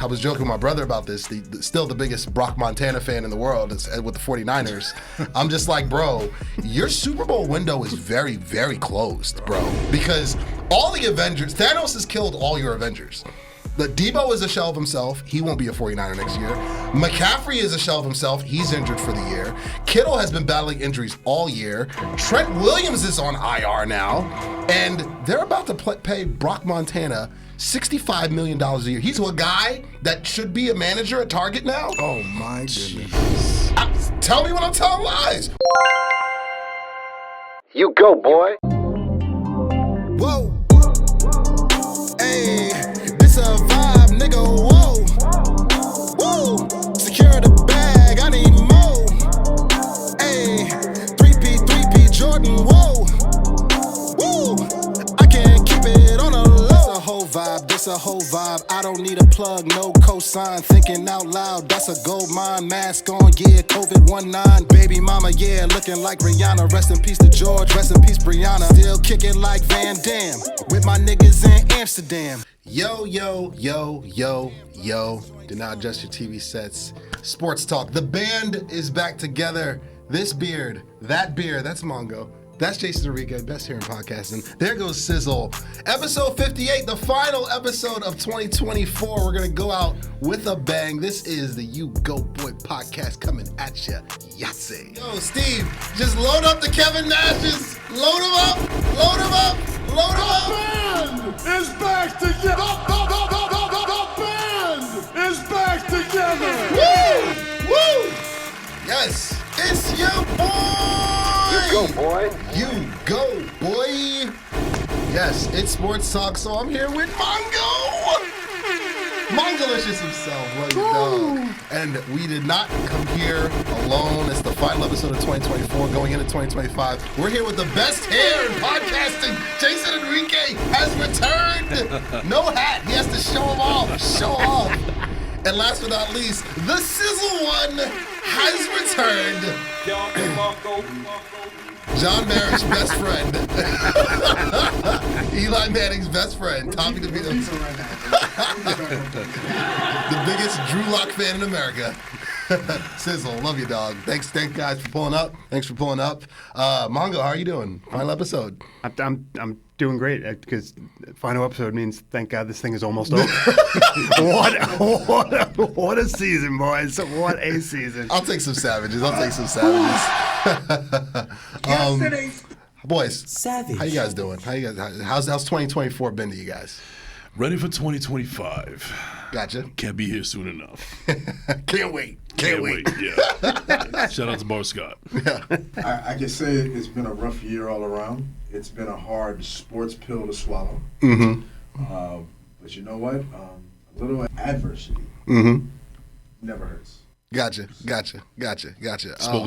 I was joking with my brother about this, still the biggest Brock Montana fan in the world with the 49ers. I'm just like, bro, your Super Bowl window is very, very closed, bro. Because all the Avengers, Thanos has killed all your Avengers. The Debo is a shell of himself. He won't be a 49er next year. McCaffrey is a shell of himself. He's injured for the year. Kittle has been battling injuries all year. Trent Williams is on IR now. And they're about to pay Brock Montana $65 million a year. He's a guy that should be a manager at Target now. Oh, my goodness. Tell me when I'm telling lies. You go, boy. Whoa. Hey, this a vibe, nigga. Whoa. Woo. Secure the bag, I need more. Hey, 3P, Jordan. Whoa. Woo. I can't keep it on a low. This a whole vibe. I don't need a plug, no cosign. Thinking out loud, that's a gold mine. Mask on, yeah, COVID-19. Baby mama, yeah, looking like Rihanna. Rest in peace to George, rest in peace Brianna. Still kicking like Van Damme with my niggas in Amsterdam. Yo. Do not adjust your TV sets. Sports Talk. The band is back together. This beard, that's Mongo. That's Jason Enrique, best here in podcasting. There goes Sizzle. Episode 58, the final episode of 2024. We're going to go out with a bang. This is the U-Goboy podcast coming at you. Yahtzee. Yo, Steve, just load up the Kevin Nashes. Load him up. The band is back together. The band is back together. Woo! Yes, it's your boy. You go, boy. You go, boy. Yes, it's Sports Talk, so I'm here with Mongo. Mongolicious himself, love you, dog. And we did not come here alone. It's the final episode of 2024, going into 2025. We're here with the best hair in podcasting. Jason Enrique has returned. No hat. He has to show him off. And last but not least, the Sizzle one has returned. John Merrick's best friend. Eli Manning's best friend. Tommy DeVito. The biggest Drew Lock fan in America. Sizzle, love you, dog. Thanks guys for pulling up. Mongo, how are you doing? Final episode. I'm doing great because final episode means thank God this thing is almost over. What a season, boys! What a season! I'll take some savages. Boys, savage. How you guys doing? How's 2024 been to you guys? Ready for 2025. Gotcha. Can't be here soon enough. Can't wait. Yeah. Shout out to Bar Scott. Yeah. I can say it's been a rough year all around. It's been a hard sports pill to swallow. Mm-hmm. But you know what? A little adversity never hurts. Gotcha. Spoken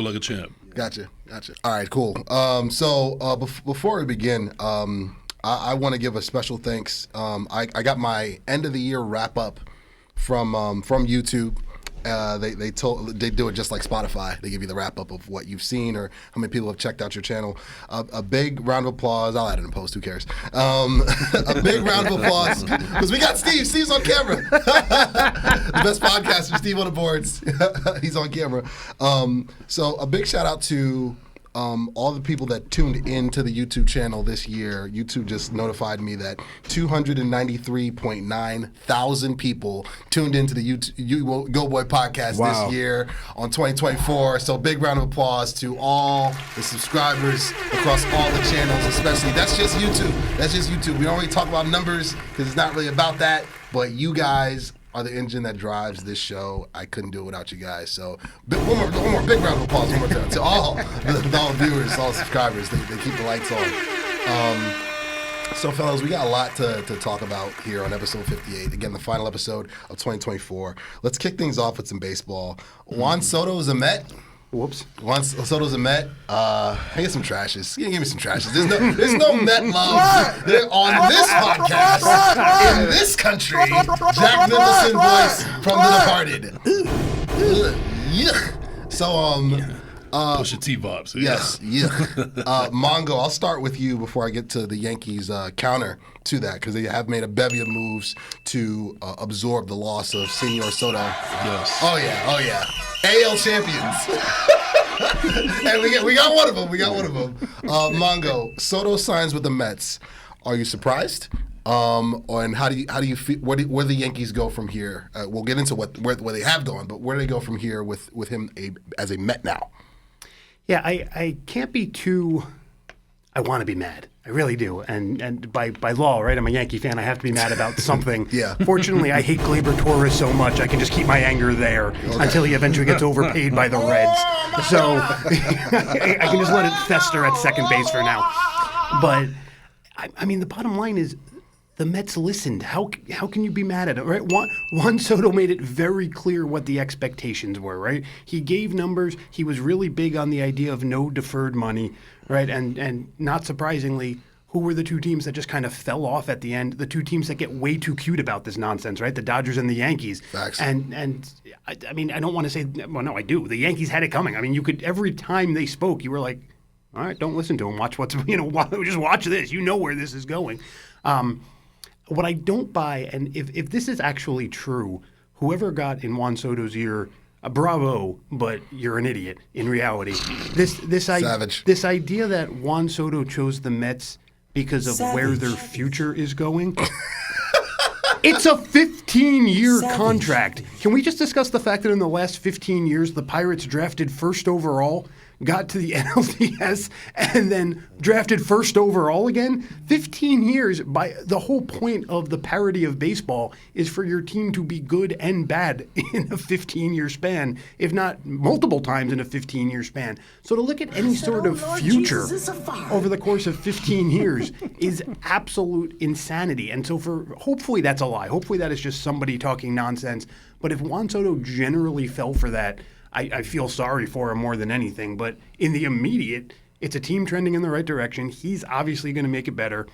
like a champ. Gotcha. All right, cool. Before we begin, I want to give a special thanks. I got my end of the year wrap up from YouTube. They do it just like Spotify. They give you the wrap up of what you've seen or how many people have checked out your channel. A big round of applause. I'll add it in post. Who cares? A big round of applause because we got Steve. Steve's on camera. The best podcaster, Steve on the boards. He's on camera. So a big shout out to all the people that tuned into the YouTube channel this year. YouTube just notified me that 293.9 thousand people tuned into the U-Goboy podcast this year on 2024. So big round of applause to all the subscribers across all the channels, especially. That's just YouTube. We don't really talk about numbers because it's not really about that, but you guys are the engine that drives this show. I couldn't do it without you guys. So one more big round of applause one more time to all the viewers, all the subscribers. They keep the lights on. So fellas, we got a lot to talk about here on episode 58. Again, the final episode of 2024. Let's kick things off with some baseball. Juan Soto is a Met. Whoops. Juan Soto's a Met. I get some trashes. Give me some trashes. There's no Met love on this podcast in this country. Jack Nicholson voice from The Departed. So Push your T vibes. Yes, yeah. Mongo, I'll start with you before I get to the Yankees counter to that, because they have made a bevy of moves to absorb the loss of Senor Soto. Yes. Oh yeah. AL champions. And we got one of them. Mongo, Soto signs with the Mets. Are you surprised? And how do you feel? Where do the Yankees go from here? We'll get into where they have gone, but where do they go from here with him as a Met now? Yeah, I can't be too. I want to be mad. I really do. And by law, right? I'm a Yankee fan. I have to be mad about something. Yeah. Fortunately, I hate Gleyber Torres so much. I can just keep my anger there until he eventually gets overpaid by the Reds. So I can just let it fester at second base for now. But I mean, the bottom line is, the Mets listened. How can you be mad at it, right? Juan Soto made it very clear what the expectations were, right? He gave numbers. He was really big on the idea of no deferred money, right? And not surprisingly, who were the two teams that just kind of fell off at the end? The two teams that get way too cute about this nonsense, right? The Dodgers and the Yankees. Facts. And I mean, I don't want to say, well, no, I do. The Yankees had it coming. I mean, you could, every time they spoke, you were like, all right, don't listen to them. Watch what's, just watch this. You know where this is going. What I don't buy, and if this is actually true, whoever got in Juan Soto's ear, bravo, but you're an idiot in reality. This idea that Juan Soto chose the Mets because of where their future is going. It's a 15-year contract. Can we just discuss the fact that in the last 15 years, the Pirates drafted first overall, got to the NLDS, and then drafted first overall again? 15 years. By the whole point of the parody of baseball is for your team to be good and bad in a 15-year span, if not multiple times in a 15-year span. So to look at any sort of future over the course of 15 years is absolute insanity. And so hopefully that's a lie. Hopefully that is just somebody talking nonsense. But if Juan Soto generally fell for that, I feel sorry for him more than anything. But in the immediate, it's a team trending in the right direction. He's obviously going to make it better.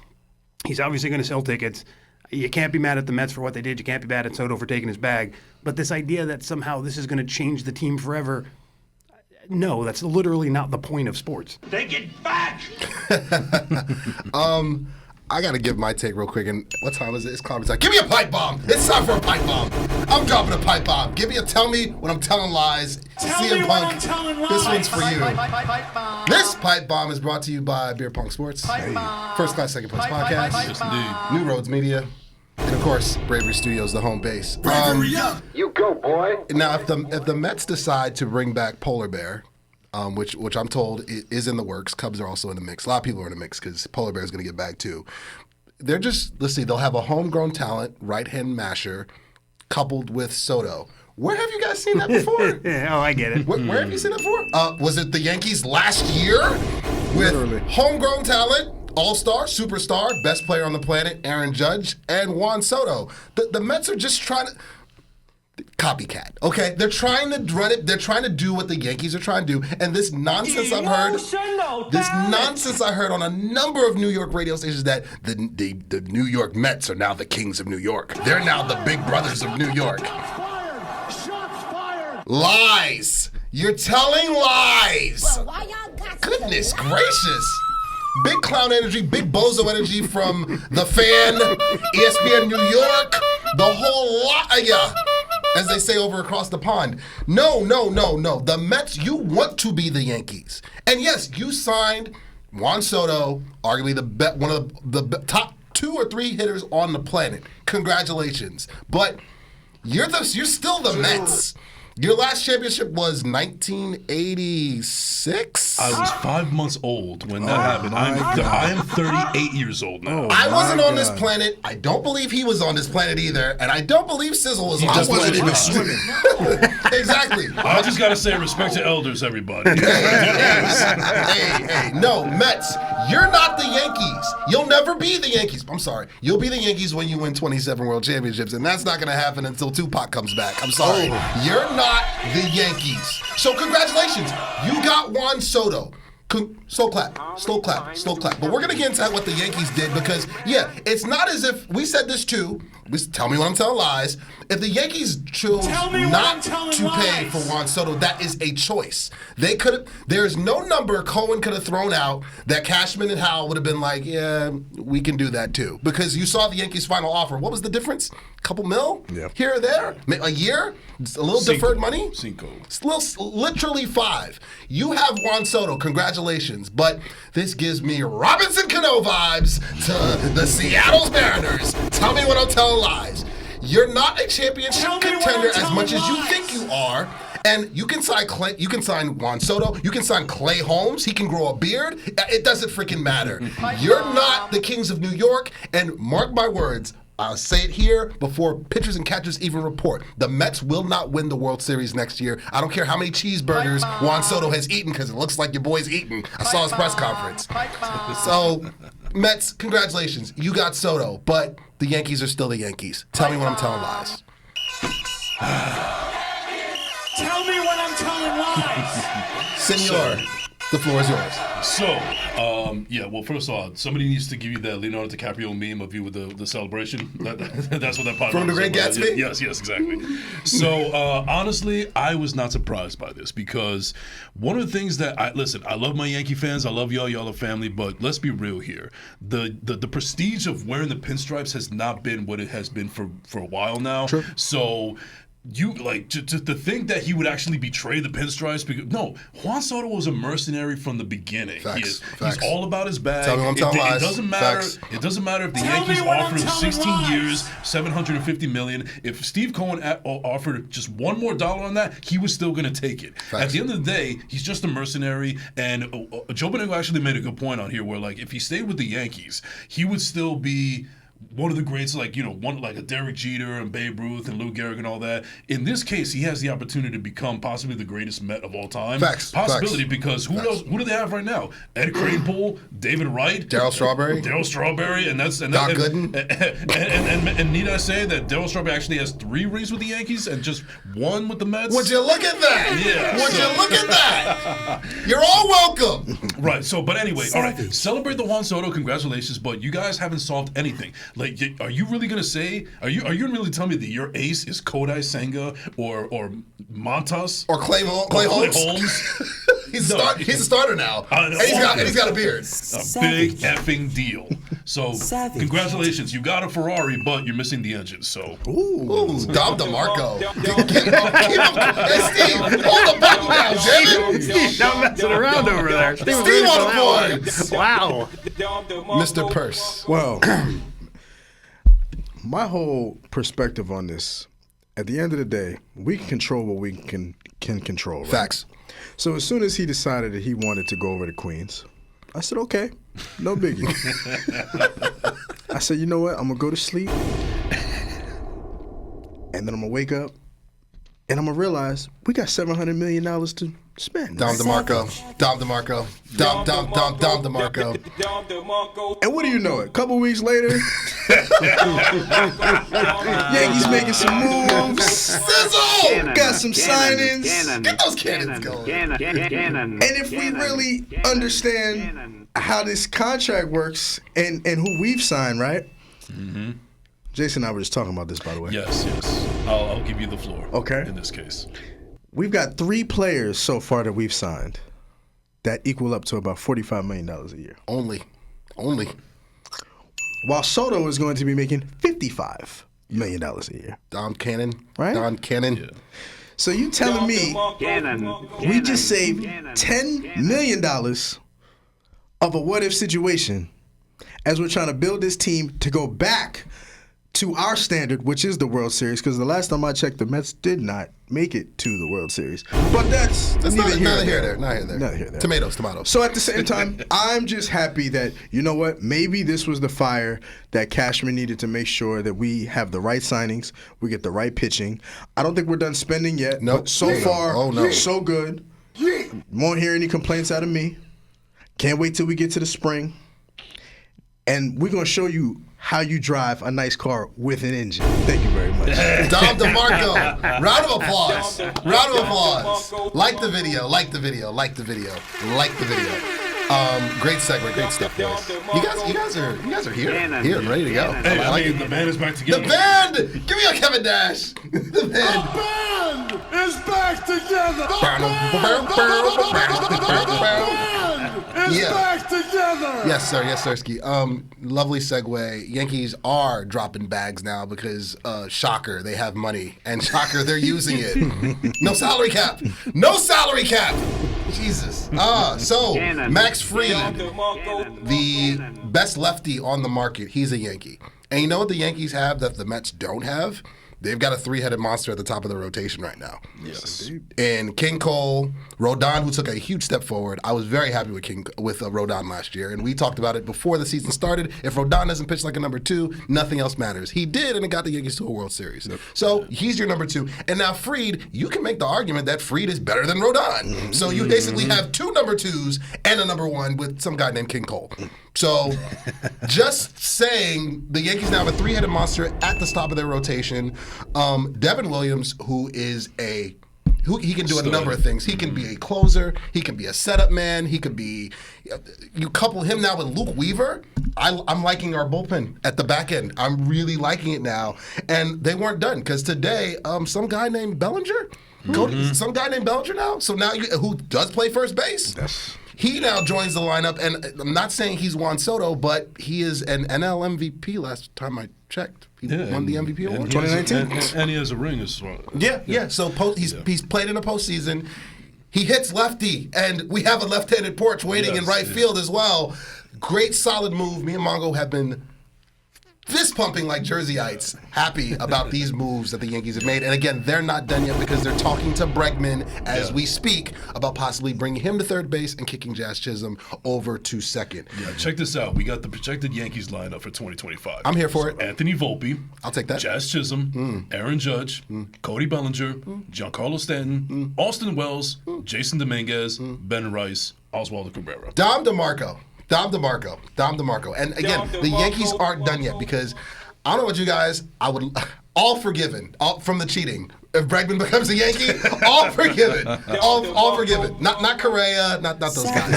He's obviously going to sell tickets. You can't be mad at the Mets for what they did. You can't be mad at Soto for taking his bag. But this idea that somehow this is going to change the team forever, no, that's literally not the point of sports. Take it back! I got to give my take real quick. And what time is it? It's conference time. Give me a pipe bomb. It's time for a pipe bomb. I'm dropping a pipe bomb. Tell me when I'm telling lies. CM Punk, this one's for you. This pipe bomb is brought to you by Beer Punk Sports, First Class Second Place Podcast, Yes, indeed. New Roads Media, and of course, Bravery Studios, the home base. You go, boy. Now, if the Mets decide to bring back Polar Bear, which I'm told is in the works. Cubs are also in the mix. A lot of people are in the mix because Polar Bear is going to get back too. Let's see, they'll have a homegrown talent, right-hand masher, coupled with Soto. Where have you guys seen that before? Oh, I get it. Where have you seen that before? Was it the Yankees last year with homegrown talent, all-star, superstar, best player on the planet, Aaron Judge, and Juan Soto? The Mets are just trying to... Copycat, okay? They're trying to run it. They're trying to do what the Yankees are trying to do. And this nonsense I've heard, nonsense I heard on a number of New York radio stations that the New York Mets are now the kings of New York. They're now the big brothers of New York. Shots fired! Lies. You're telling lies. Well, why y'all got Goodness gracious. Big clown energy, big bozo energy from The Fan, ESPN New York, the whole lot. Yeah. As they say over across the pond. No. The Mets, you want to be the Yankees. And yes, you signed Juan Soto, arguably one of the top 2 or 3 hitters on the planet. Congratulations. But you're still the Mets. Your last championship was 1986? I was 5 months old when that happened. I am 38 years old now. I wasn't on this planet. I don't believe he was on this planet either. And I don't believe Sizzle was on this planet either. Exactly. I just got to say respect to elders, everybody. Hey, no, Mets, you're not the Yankees. You'll never be the Yankees. I'm sorry. You'll be the Yankees when you win 27 World Championships, and that's not going to happen until Tupac comes back. I'm sorry. You're not the Yankees. So congratulations. You got Juan Soto. Slow clap. But we're going to get into what the Yankees did because, yeah, it's not as if we said this too. Tell me when I'm telling lies. If the Yankees chose not to pay for Juan Soto, that is a choice. They could. There's no number Cohen could have thrown out that Cashman and Howell would have been like, yeah, we can do that too. Because you saw the Yankees' final offer. What was the difference? A couple mil here or there? A year? A little deferred money? Cinco. Literally 5. You have Juan Soto. Congratulations. But this gives me Robinson Cano vibes to the Seattle Mariners. Tell me when I'm telling lies. You're not a championship contender as much as you think you are. And you can sign Juan Soto. You can sign Clay Holmes. He can grow a beard. It doesn't freaking matter. You're not the Kings of New York. And mark my words, I'll say it here before pitchers and catchers even report. The Mets will not win the World Series next year. I don't care how many cheeseburgers Juan Soto has eaten because it looks like your boy's eating. I saw his press conference. So, Mets, congratulations. You got Soto, but the Yankees are still the Yankees. Tell me when I'm telling lies. Tell me when I'm telling lies. Senor, the floor is yours. So, well, first of all, somebody needs to give you that Leonardo DiCaprio meme of you with the celebration. That's what that part From The Great Gatsby? Yes, exactly. So, honestly, I was not surprised by this because one of the things that I love my Yankee fans. I love y'all are family, but let's be real here. The prestige of wearing the pinstripes has not been what it has been for a while now. True. So, you like to think that he would actually betray the pinstripes? Because no, Juan Soto was a mercenary from the beginning. Facts. He's all about his bag. Tell me when I'm telling lies. It doesn't matter. Facts. It doesn't matter if the Yankees offered him 16 years, $750 million. If Steve Cohen offered just one more dollar on that, he was still going to take it. Facts. At the end of the day, he's just a mercenary. And Joe Benego actually made a good point on here, where like if he stayed with the Yankees, he would still be one of the greats, like a Derek Jeter and Babe Ruth and Lou Gehrig and all that. In this case, he has the opportunity to become possibly the greatest Met of all time. Possibility, because who knows? Who do they have right now? Ed Kranepool, David Wright, Darryl Strawberry, and Doc Gooden. And need I say that Darryl Strawberry actually has 3 rings with the Yankees and just 1 with the Mets? Would you look at that? Yeah. Would you look at that? You're all welcome. Right. So, but anyway, all right. Celebrate the Juan Soto. Congratulations, but you guys haven't solved anything. Like, are you really gonna say? Are you really telling me that your ace is Kodai Senga or Montas or Clay Holmes? He's a starter now, and he's got a beard. A big effing deal. So congratulations, you got a Ferrari, but you're missing the engine. So Dom DeMarco. Keep him. Hey, Steve, hold the button down, David. Steve, not messing around over there. Steve on the board. Wow. Mr. Purse. Well, my whole perspective on this, at the end of the day, we can control what we can control. Right? Facts. So as soon as he decided that he wanted to go over to Queens, I said, okay, no biggie. I said, you know what? I'm going to go to sleep, and then I'm going to wake up, and I'm going to realize we got $700 million to spend. Dom DeMarco. And what do you know? A couple weeks later, Yankees making some moves. Sizzle! Got some signings. Get those cannons going. And if we really understand how this contract works and who we've signed, right? Mm-hmm. Jason and I were just talking about this, by the way. Yes. I'll give you the floor. Okay. In this case, we've got 3 players so far that we've signed that equal up to about $45 million a year. Only. While Soto is going to be making $55 million a year. Don Cannon. Right? Don Cannon. yeah. So you telling me we just saved $10 million of a what-if situation as we're trying to build this team to go back to our standard, which is the World Series, because the last time I checked, the Mets did not make it to the World Series. But that's neither here nor there. Tomatoes. So at the same time, I'm just happy that, you know what, maybe this was the fire that Cashman needed to make sure that we have the right signings, we get the right pitching. I don't think we're done spending yet. Nope. But so far, so good. Won't hear any complaints out of me. Can't wait till we get to the spring. And we're going to show you how you drive a nice car with an engine. Thank you very much. Dom DeMarco. Round of applause. Round of applause. Like the video. Like the video. Like the video. Like the video. Great segue. Great stuff, boys. You guys are here. Here, ready to go. Hey, I mean, the band is back together. The band! Give me a Kevin Dash. The band. Is back together. Yeah. Back together. Yes, sir. Yes, sirski. Lovely segue. Yankees are dropping bags now because, shocker, they have money. And shocker, they're using it. No salary cap. No salary cap. Jesus. So, Max Fried, the best lefty on the market, he's a Yankee. And you know what the Yankees have that the Mets don't have? They've got a three-headed monster at the top of the rotation right now. Yes. And King Cole, Rodon, who took a huge step forward. I was very happy with Rodon last year, and we talked about it before the season started. If Rodon doesn't pitch like a number 2, nothing else matters. He did, and it got the Yankees to a World Series. Yep. So he's your number 2. And now Fried, you can make the argument that Fried is better than Rodon. So you basically have 2 number 2s and a number 1 with some guy named King Cole. So just saying, the Yankees now have a 3-headed monster at the top of their rotation. Devin Williams, who he can do a number of things. He can be a closer. He can be a setup man. He could be. You couple him now with Luke Weaver. I'm liking our bullpen at the back end. I'm really liking it now. And they weren't done because today, some guy named Bellinger, some guy named Bellinger now. So now who does play first base? Yes. He now joins the lineup, and I'm not saying he's Juan Soto, but he is an NL MVP last time I checked. He won the MVP award. 2019. And he has a ring as well. Yeah. So he's played in a postseason. He hits lefty, and we have a left-handed porch waiting in right field as well. Great, solid move. Me and Mongo have been fist-pumping like Jerseyites, happy about these moves that the Yankees have made. And again, they're not done yet because they're talking to Bregman as we speak about possibly bringing him to third base and kicking Jazz Chisholm over to second. Yeah, check this out. We got the projected Yankees lineup for 2025. I'm here for it. Anthony Volpe. I'll take that. Jazz Chisholm. Aaron Judge. Cody Bellinger. Giancarlo Stanton. Austin Wells. Jason Dominguez. Ben Rice. Oswaldo Cabrera. Dom DeMarco. And again, the Yankees aren't done yet because I don't know about you guys. I would all forgiven from the cheating. If Bregman becomes a Yankee, all forgiven. All forgiven. Not Correa, not those guys.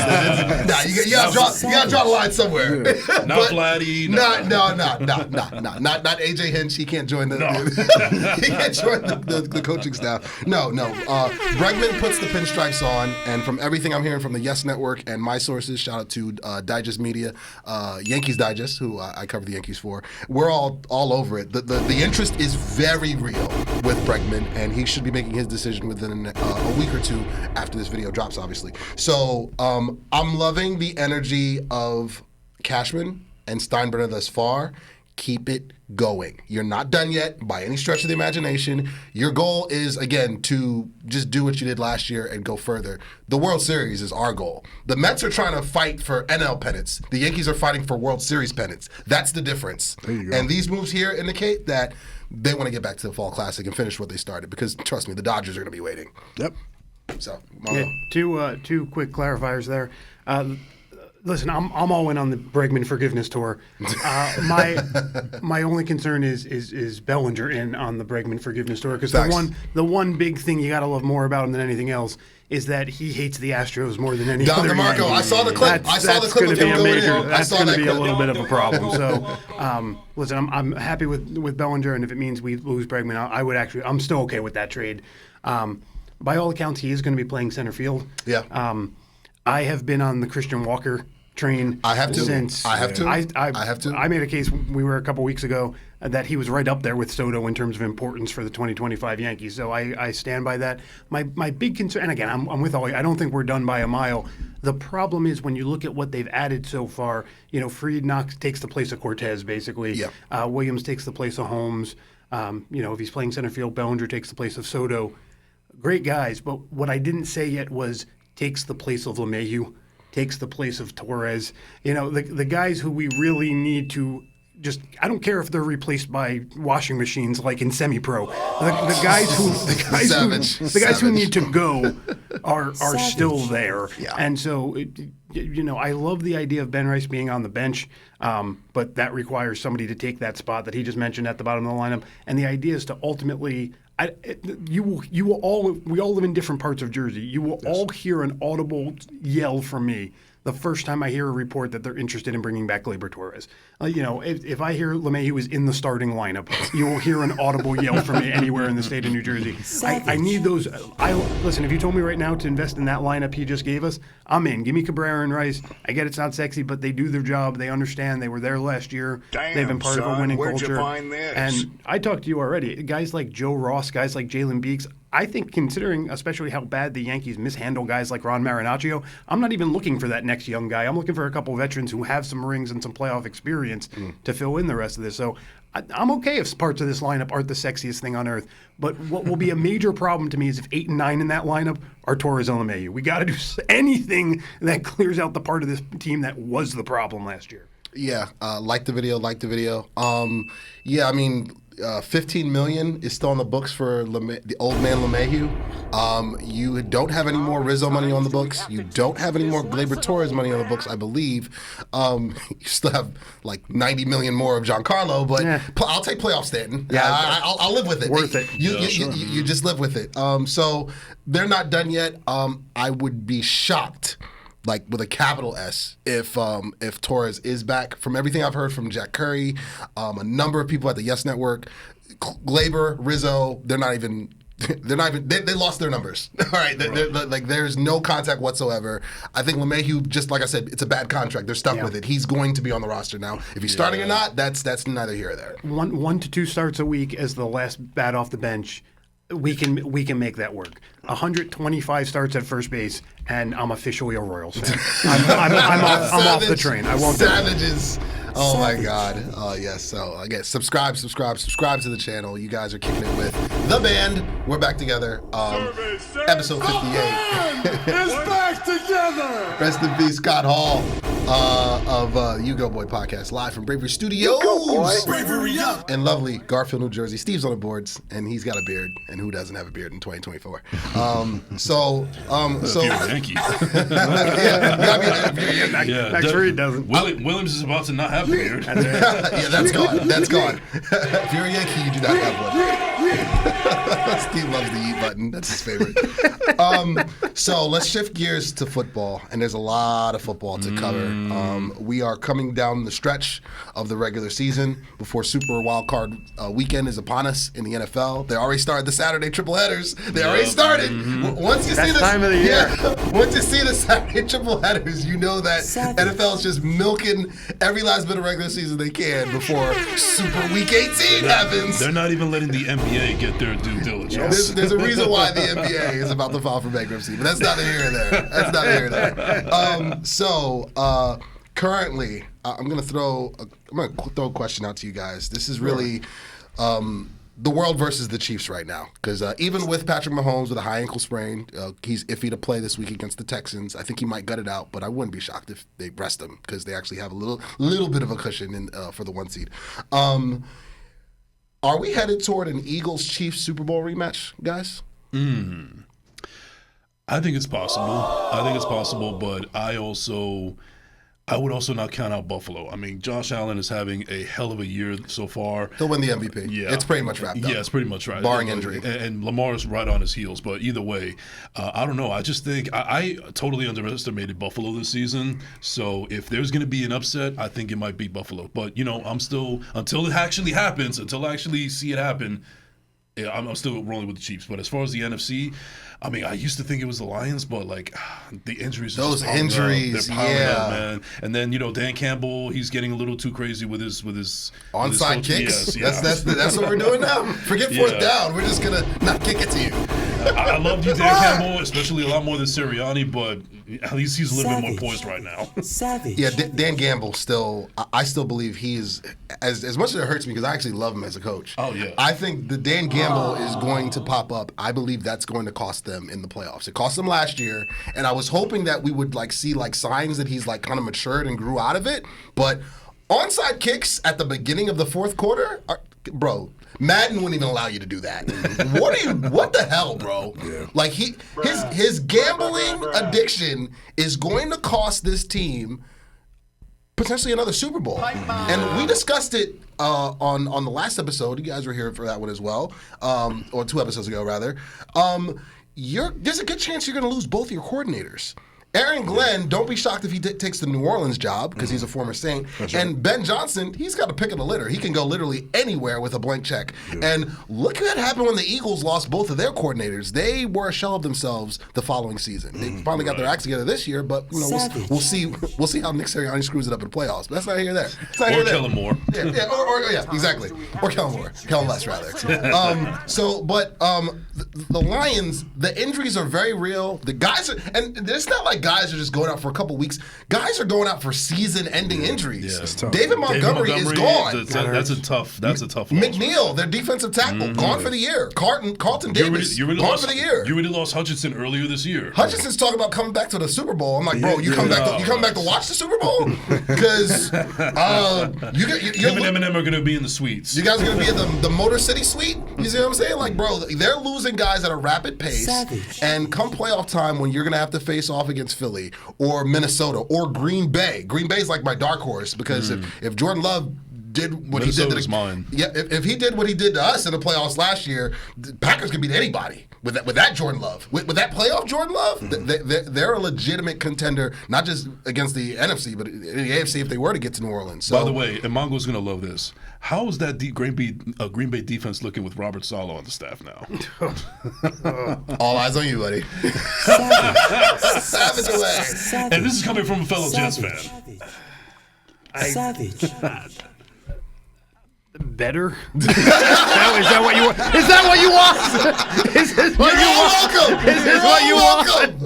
Nah, you gotta draw the line somewhere. Not Vladdy. Not AJ Hinch. He can't join the he can't join the coaching staff. No. Bregman puts the pinstripes on, and from everything I'm hearing from the Yes Network and my sources, shout out to Digest Media, Yankees Digest, who I cover the Yankees for. We're all over it. The interest is very real with Bregman. And he should be making his decision within a week or 2 after this video drops, obviously. So I'm loving the energy of Cashman and Steinbrenner thus far. Keep it going. You're not done yet by any stretch of the imagination. Your goal is, again, to just do what you did last year and go further. The World Series is our goal. The Mets are trying to fight for NL pennants. The Yankees are fighting for World Series pennants. That's the difference. There you go. And these moves here indicate that they want to get back to the Fall Classic and finish what they started because, trust me, the Dodgers are going to be waiting. Yep. So, two quick clarifiers there. Listen, I'm all in on the Bregman forgiveness tour. My only concern is Bellinger in on the Bregman forgiveness tour because the one big thing you got to love more about him than anything else is that he hates the Astros more than any other. DeMarco, I saw the clip. I saw the clip of him going in. That's going to be a little bit of a problem. So, listen, I'm happy with Bellinger, and if it means we lose Bregman, I'm still okay with that trade. By all accounts, he is going to be playing center field. Yeah. I have been on the Christian Walker train. I have to. I have to. I made a case. We were a couple weeks ago that he was right up there with Soto in terms of importance for the 2025 Yankees. So I stand by that. My big concern, and again, I'm with all. I don't think we're done by a mile. The problem is when you look at what they've added so far. Fried takes the place of Cortez basically. Yeah. Williams takes the place of Holmes. If he's playing center field, Bellinger takes the place of Soto. Great guys, but what I didn't say yet was takes the place of LeMahieu, takes the place of Torres. The guys who we really need to just, I don't care if they're replaced by washing machines like in semi-pro. The guys who need to go are still there. Yeah. And so I love the idea of Ben Rice being on the bench, but that requires somebody to take that spot that he just mentioned at the bottom of the lineup. And the idea is to ultimately, we all live in different parts of Jersey. You will all hear an audible yell from me the first time I hear a report that they're interested in bringing back Gleyber Torres. If I hear LeMahieu is in the starting lineup, you will hear an audible yell from me anywhere in the state of New Jersey. I need those. Listen, if you told me right now to invest in that lineup he just gave us, I'm in. Give me Cabrera and Rice. I get it's not sexy, but they do their job. They understand. They were there last year. They've been part of a winning culture. You find this? And I talked to you already. Guys like Joe Ross, guys like Jalen Beeks, I think considering especially how bad the Yankees mishandle guys like Ron Marinaccio, I'm not even looking for that next young guy. I'm looking for a couple veterans who have some rings and some playoff experience to fill in the rest of this. So I'm okay if parts of this lineup aren't the sexiest thing on earth. But what will be a major problem to me is if 8 and 9 in that lineup are Torres and LeMahieu. We got to do anything that clears out the part of this team that was the problem last year. Yeah, like the video. Yeah, I mean, $15 million is still on the books for the old man LeMahieu. You don't have any more Rizzo money on the books. You don't have any more Gleyber Torres money on the books, I believe. You still have like $90 million more of Giancarlo, but I'll take playoff Stanton. Yeah, I'll live with it. Worth it. You just live with it. So they're not done yet. I would be shocked, like with a capital S, if Torres is back. From everything I've heard from Jack Curry, a number of people at the Yes Network, Gleyber, Rizzo, they lost their numbers. All right, there's no contact whatsoever. I think LeMahieu, just like I said, it's a bad contract. They're stuck with it. He's going to be on the roster now. If he's starting or not, that's neither here or there. 1 to 2 starts a week as the last bat off the bench. We can make that work. 125 starts at first base, and I'm officially a Royals fan. I'm off the train. I won't. Savages. Oh my God. Yes. So again, subscribe to the channel. You guys are kicking it with the band. We're back together. Episode 58. It's back together. Rest in peace, Scott Hall of U-Goboy podcast, live from Bravery Studios. Bravery up. In lovely Garfield, New Jersey. Steve's on the boards, and he's got a beard. And who doesn't have a beard in 2024? So Yankee. Back sure he doesn't. Williams is about to not have a beard. Yeah, that's gone. If you're a Yankee, you do not have one. Steve loves the eat button. That's his favorite. So let's shift gears to football, and there's a lot of football to cover. We are coming down the stretch of the regular season before Super Wild Card weekend is upon us in the NFL. They already started the Saturday triple headers. They already started. Once you see this time of the year. Once you see the Saturday triple headers, you know that NFL is just milking every last bit of regular season they can before Super Week 18 happens. They're not even letting the NBA get their due diligence. There's a reason why the NBA is about to file for bankruptcy, but that's not here or there. So currently, I'm gonna throw a question out to you guys. This is really the world versus the Chiefs right now, because even with Patrick Mahomes with a high ankle sprain, he's iffy to play this week against the Texans. I think he might gut it out, but I wouldn't be shocked if they rest him because they actually have a little bit of a cushion for the 1 seed. Are we headed toward an Eagles-Chiefs Super Bowl rematch, guys? I think it's possible. But I would also not count out Buffalo. I mean, Josh Allen is having a hell of a year so far. He'll win the MVP. Yeah. It's pretty much wrapped up. Yeah, it's pretty much right. Barring injury. And Lamar's right on his heels. But either way, I don't know. I just think I totally underestimated Buffalo this season. So if there's going to be an upset, I think it might be Buffalo. But, I'm still, until it actually happens, until I actually see it happen, I'm still rolling with the Chiefs. But as far as the NFC, I mean, I used to think it was the Lions, but the injuries. Those are injuries, they're piling up, man. And then Dan Campbell, he's getting a little too crazy with his onside kicks. Yes, that's what we're doing now. Forget fourth down. We're just gonna not kick it to you. I love you, Dan Campbell, especially a lot more than Sirianni, but at least he's a little bit more poised right now. Savage. Yeah, Dan Campbell I still believe he is, as much as it hurts me because I actually love him as a coach. Oh, yeah. I think the Dan Campbell is going to pop up. I believe that's going to cost them in the playoffs. It cost them last year, and I was hoping that we would see signs that he's kind of matured and grew out of it. But onside kicks at the beginning of the fourth quarter, bro. Madden wouldn't even allow you to do that. What the hell, bro? Yeah. Like his gambling addiction is going to cost this team potentially another Super Bowl. And we discussed it on the last episode. You guys were here for that one as well, or 2 episodes ago rather. There's a good chance you're going to lose both your coordinators. Aaron Glenn, don't be shocked if he takes the New Orleans job because he's a former Saint. Right. And Ben Johnson, he's got a pick of the litter. He can go literally anywhere with a blank check. Yeah. And look what happened when the Eagles lost both of their coordinators. They were a shell of themselves the following season. They finally got their acts together this year, but we'll see how Nick Sirianni screws it up in the playoffs. But that's not here or there. Or Kellen Moore. Yeah, exactly. Or Kellen Moore. Kellen Less, rather. The Lions, the injuries are very real. The guys are, and it's not like guys are just going out for a couple weeks. Guys are going out for season-ending injuries. Yeah. David Montgomery is gone. That's a tough loss. McNeil, their defensive tackle, gone for the year. Carlton Davis, gone for the year. You already lost Hutchinson earlier this year. Hutchinson's talking about coming back to the Super Bowl. I'm like, bro, you come back to watch the Super Bowl? Because you and Eminem are going to be in the suites. You guys are going to be in the Motor City suite? You see what I'm saying? Like, bro, they're losing guys at a rapid pace. Savage. And come playoff time when you're going to have to face off against Philly or Minnesota or Green Bay. Green Bay's like my dark horse because if Jordan Love did what he did to mine. Yeah, if he did what he did to us in the playoffs last year, the Packers could beat anybody with that Jordan Love. With that playoff Jordan Love, they're a legitimate contender, not just against the NFC, but in the AFC if they were to get to New Orleans. So, by the way, and Mongo's going to love this. How is that Green Bay defense looking with Robert Saleh on the staff now? All eyes on you, buddy. Savage away. And this is coming from a fellow Jets fan. Savage. Better? Is that what you want? Is that what you want? Is this what you want? Is this what you want?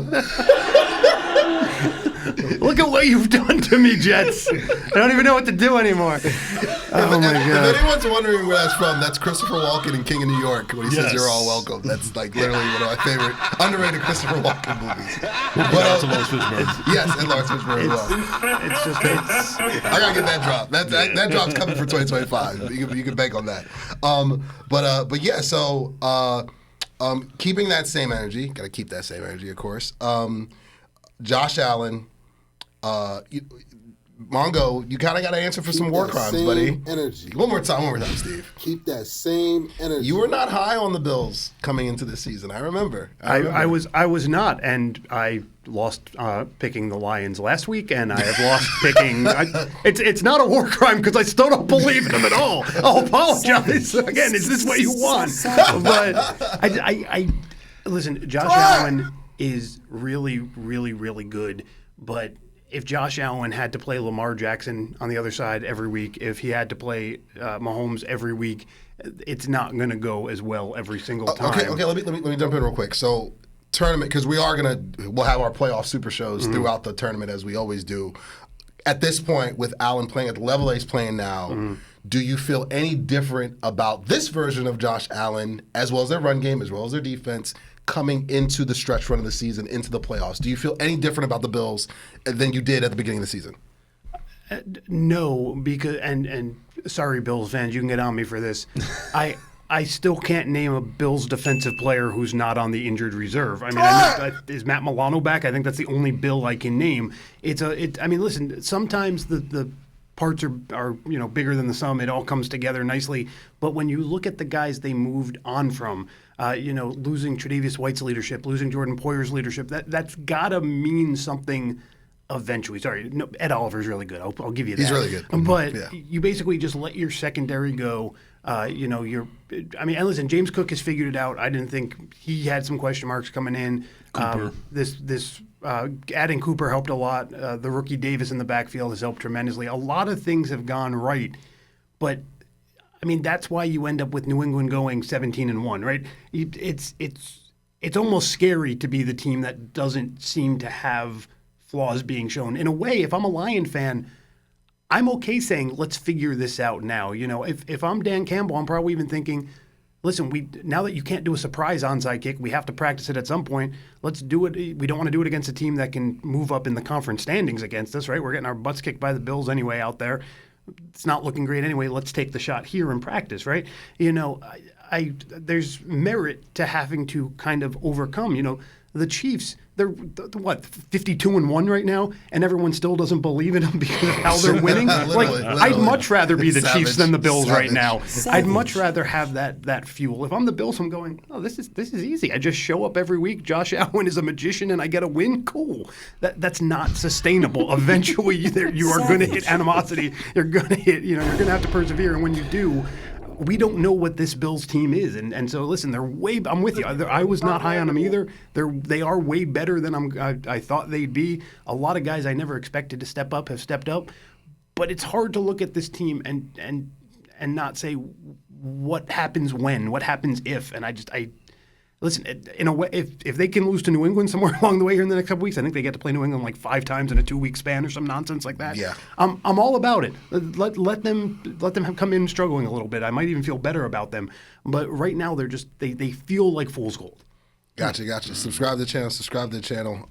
Look at what you've done to me, Jets. I don't even know what to do anymore. Oh my God. If anyone's wondering where that's from, that's Christopher Walken in King of New York when he says you're all welcome. That's like literally one of my favorite underrated Christopher Walken movies. But Lawrence Fishburne. Yes, and Lawrence Fishburne as well. I gotta get that drop. That drop's coming for 2025. You can bank on that. But yeah, so keeping that same energy, gotta keep that same energy, of course. Josh Allen, Mongo, you kind of got to answer for some war crimes, buddy. Energy. One more time, Steve. Keep that same energy. You were not high on the Bills coming into this season. I remember. I was not, and I lost picking the Lions last week, and I have lost picking. It's not a war crime because I still don't believe in them at all. I'll apologize again. Is this what you want? But I listen. Josh Allen is really, really, really good, but if Josh Allen had to play Lamar Jackson on the other side every week, if he had to play Mahomes every week, it's not going to go as well every single time. Okay. Let me jump in real quick. So tournament, because we'll have our playoff super shows throughout the tournament as we always do. At this point, with Allen playing at the level he's playing now, do you feel any different about this version of Josh Allen, as well as their run game, as well as their defense, coming into the stretch run of the season, into the playoffs? Do you feel any different about the Bills than you did at the beginning of the season? No, because and sorry, Bills fans, you can get on me for this. I still can't name a Bills defensive player who's not on the injured reserve. I mean, is Matt Milano back? I think that's the only Bill I can name. I mean, listen, sometimes the parts are bigger than the sum. It all comes together nicely. But when you look at the guys they moved on from, losing Tre'Davious White's leadership, losing Jordan Poyer's leadership, that's got to mean something eventually. Sorry, no, Ed Oliver's really good. I'll give you that. He's really good. But you basically just let your secondary go. And listen, James Cook has figured it out. I didn't think he had some question marks coming in. Cooper. Adding Cooper helped a lot. The rookie Davis in the backfield has helped tremendously. A lot of things have gone right, but I mean that's why you end up with New England going 17-1, right? It's almost scary to be the team that doesn't seem to have flaws being shown. In a way, if I'm a Lion fan, I'm okay saying let's figure this out now. If I'm Dan Campbell, I'm probably even thinking, listen, now that you can't do a surprise onside kick, we have to practice it at some point. Let's do it. We don't want to do it against a team that can move up in the conference standings against us, right? We're getting our butts kicked by the Bills anyway out there. it's not looking great anyway. Let's take the shot here in practice, right? There's merit to having to kind of overcome. The Chiefs, they're what 52-1 right now, and everyone still doesn't believe in them because of how they're winning. Literally. I'd much rather be the Chiefs than the Bills right now. Savage. I'd much rather have that fuel. If I'm the Bills, I'm going, oh, this is easy. I just show up every week. Josh Allen is a magician, and I get a win. Cool. That's not sustainable. Eventually, you are going to hit animosity. You're going to hit. You're going to have to persevere, and when you do. We don't know what this Bills team is, and so listen, they're I'm with you. I was not high on them either. They are way better than I thought they'd be. A lot of guys I never expected to step up have stepped up, but it's hard to look at this team and not say what happens when, what happens if, and I listen, in a way, if they can lose to New England somewhere along the way here in the next couple weeks, I think they get to play New England like 5 times in a 2-week span or some nonsense like that. Yeah. I'm all about it. Let them come in struggling a little bit. I might even feel better about them. But right now they feel like fool's gold. Gotcha. Subscribe to the channel.